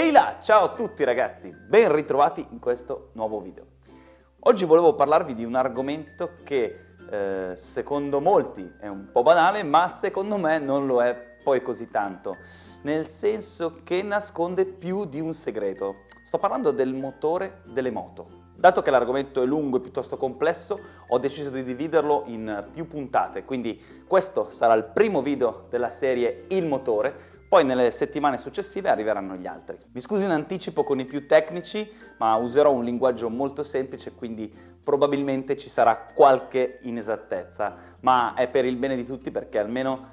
Ehi là! Ciao a tutti ragazzi, ben ritrovati in questo nuovo video. Oggi volevo parlarvi di un argomento che secondo molti è un po' banale, ma secondo me non lo è poi così tanto, nel senso che nasconde più di un segreto. Sto parlando del motore delle moto. Dato che l'argomento è lungo e piuttosto complesso, ho deciso di dividerlo in più puntate, quindi questo sarà il primo video della serie Il motore. Poi nelle settimane successive arriveranno gli altri. Mi scuso in anticipo con i più tecnici, ma userò un linguaggio molto semplice, quindi probabilmente ci sarà qualche inesattezza, ma è per il bene di tutti perché almeno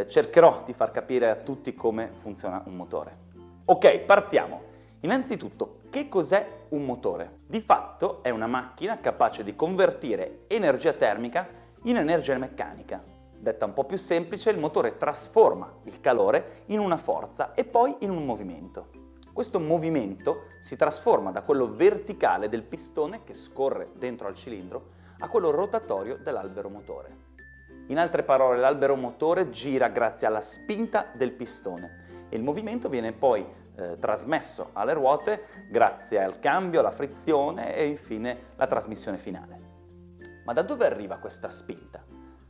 cercherò di far capire a tutti come funziona un motore. Ok, partiamo. Innanzitutto, che cos'è un motore? Di fatto è una macchina capace di convertire energia termica in energia meccanica. Detta un po' più semplice, il motore trasforma il calore in una forza e poi in un movimento. Questo movimento si trasforma da quello verticale del pistone che scorre dentro al cilindro a quello rotatorio dell'albero motore. In altre parole, l'albero motore gira grazie alla spinta del pistone e il movimento viene poi trasmesso alle ruote grazie al cambio, alla frizione e infine la trasmissione finale. Ma da dove arriva questa spinta?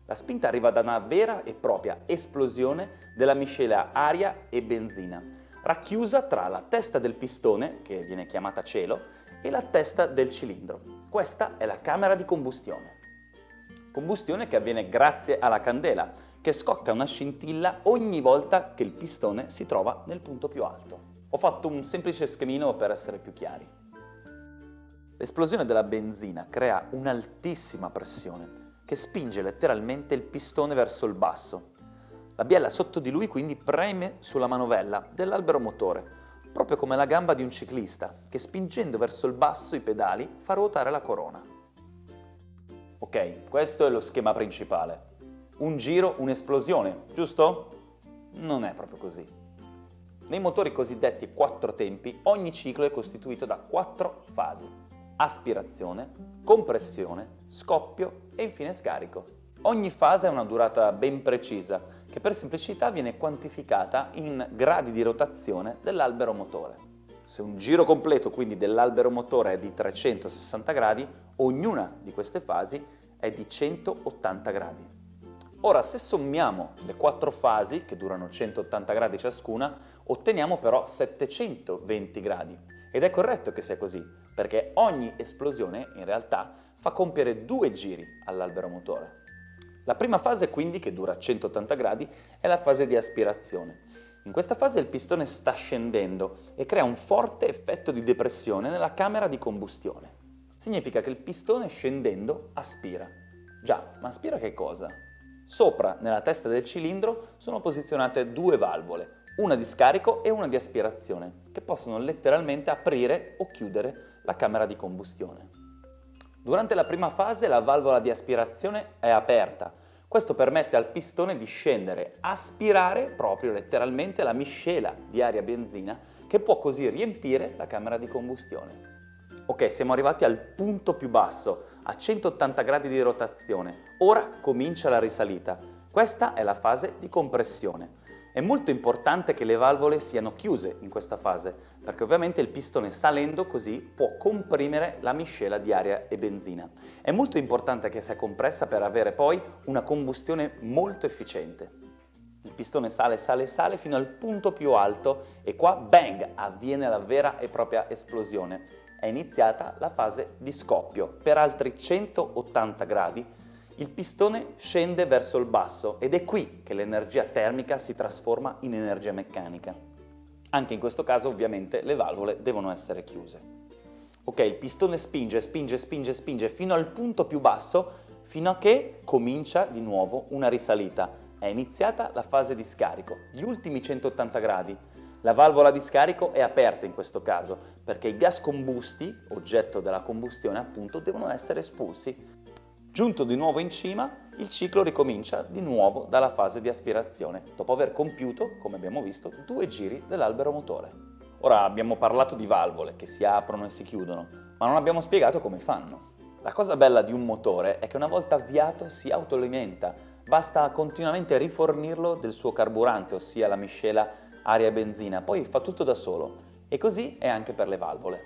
La spinta arriva da una vera e propria esplosione della miscela aria e benzina, racchiusa tra la testa del pistone, che viene chiamata cielo, e la testa del cilindro. Questa è la camera di combustione. Combustione che avviene grazie alla candela, che scocca una scintilla ogni volta che il pistone si trova nel punto più alto. Ho fatto un semplice schemino per essere più chiari. L'esplosione della benzina crea un'altissima pressione, che spinge letteralmente il pistone verso il basso. La biella sotto di lui quindi preme sulla manovella dell'albero motore, proprio come la gamba di un ciclista, che spingendo verso il basso i pedali fa ruotare la corona. Ok, questo è lo schema principale. Un giro, un'esplosione, giusto? Non è proprio così. Nei motori cosiddetti quattro tempi, ogni ciclo è costituito da 4 fasi. Aspirazione, compressione, scoppio e infine scarico. Ogni fase ha una durata ben precisa, che per semplicità viene quantificata in gradi di rotazione dell'albero motore. Se un giro completo quindi dell'albero motore è di 360 gradi, ognuna di queste fasi è di 180 gradi. Ora, se sommiamo le 4 fasi, che durano 180 gradi ciascuna, otteniamo però 720 gradi. Ed è corretto che sia così, perché ogni esplosione in realtà fa compiere 2 giri all'albero motore. La prima fase quindi, che dura 180 gradi, è la fase di aspirazione. In questa fase il pistone sta scendendo e crea un forte effetto di depressione nella camera di combustione. Significa che il pistone scendendo aspira. Già, ma aspira che cosa? Sopra, nella testa del cilindro, sono posizionate 2 valvole, una di scarico e una di aspirazione, che possono letteralmente aprire o chiudere la camera di combustione. Durante la prima fase la valvola di aspirazione è aperta. Questo permette al pistone di scendere, aspirare proprio letteralmente la miscela di aria e benzina, che può così riempire la camera di combustione. Ok, siamo arrivati al punto più basso, a 180 gradi di rotazione. Ora comincia la risalita. Questa è la fase di compressione. È molto importante che le valvole siano chiuse in questa fase, perché ovviamente il pistone salendo così può comprimere la miscela di aria e benzina. È molto importante che sia compressa per avere poi una combustione molto efficiente. Il pistone sale, sale, sale fino al punto più alto e qua, bang, avviene la vera e propria esplosione. È iniziata la fase di scoppio. Per altri 180 gradi il pistone scende verso il basso ed è qui che l'energia termica si trasforma in energia meccanica. Anche in questo caso ovviamente le valvole devono essere chiuse. Ok, il pistone spinge, spinge, spinge, spinge fino al punto più basso fino a che comincia di nuovo una risalita. È iniziata la fase di scarico, gli ultimi 180 gradi. La valvola di scarico è aperta in questo caso perché i gas combusti, oggetto della combustione appunto, devono essere espulsi. Giunto di nuovo in cima, il ciclo ricomincia di nuovo dalla fase di aspirazione, dopo aver compiuto, come abbiamo visto, 2 giri dell'albero motore. Ora abbiamo parlato di valvole che si aprono e si chiudono, ma non abbiamo spiegato come fanno. La cosa bella di un motore è che una volta avviato si autoalimenta, basta continuamente rifornirlo del suo carburante, ossia la miscela aria e benzina, poi fa tutto da solo. E così è anche per le valvole.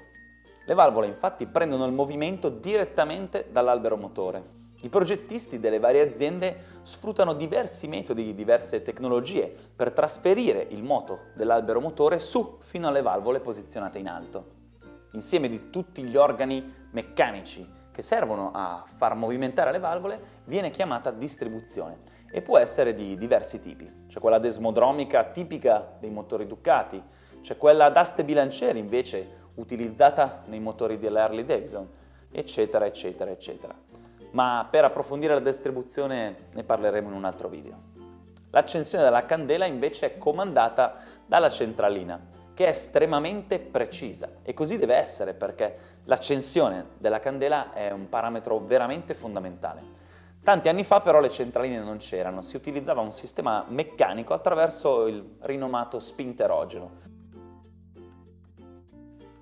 Le valvole infatti prendono il movimento direttamente dall'albero motore. I progettisti delle varie aziende sfruttano diversi metodi, diverse tecnologie per trasferire il moto dell'albero motore su fino alle valvole posizionate in alto. Insieme di tutti gli organi meccanici che servono a far movimentare le valvole viene chiamata distribuzione e può essere di diversi tipi. C'è quella desmodromica tipica dei motori Ducati, c'è quella ad aste bilanciere invece utilizzata nei motori dell'Harley Davidson, eccetera, eccetera, eccetera. Ma per approfondire la distribuzione ne parleremo in un altro video. L'accensione della candela invece è comandata dalla centralina, che è estremamente precisa e così deve essere perché l'accensione della candela è un parametro veramente fondamentale. Tanti anni fa però le centraline non c'erano, si utilizzava un sistema meccanico attraverso il rinomato spinterogeno.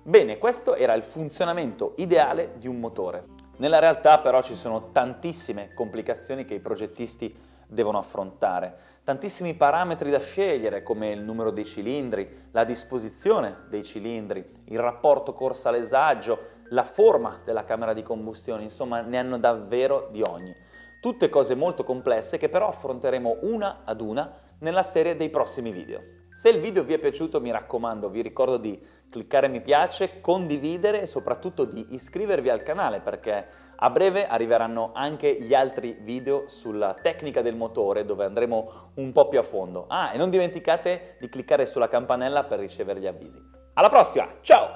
Bene, questo era il funzionamento ideale di un motore. Nella realtà però ci sono tantissime complicazioni che i progettisti devono affrontare, tantissimi parametri da scegliere come il numero dei cilindri, la disposizione dei cilindri, il rapporto corsa-lesaggio, la forma della camera di combustione, insomma ne hanno davvero di ogni. Tutte cose molto complesse che però affronteremo una ad una nella serie dei prossimi video. Se il video vi è piaciuto, mi raccomando, vi ricordo di cliccare mi piace, condividere e soprattutto di iscrivervi al canale perché a breve arriveranno anche gli altri video sulla tecnica del motore dove andremo un po' più a fondo. Ah, e non dimenticate di cliccare sulla campanella per ricevere gli avvisi. Alla prossima, ciao!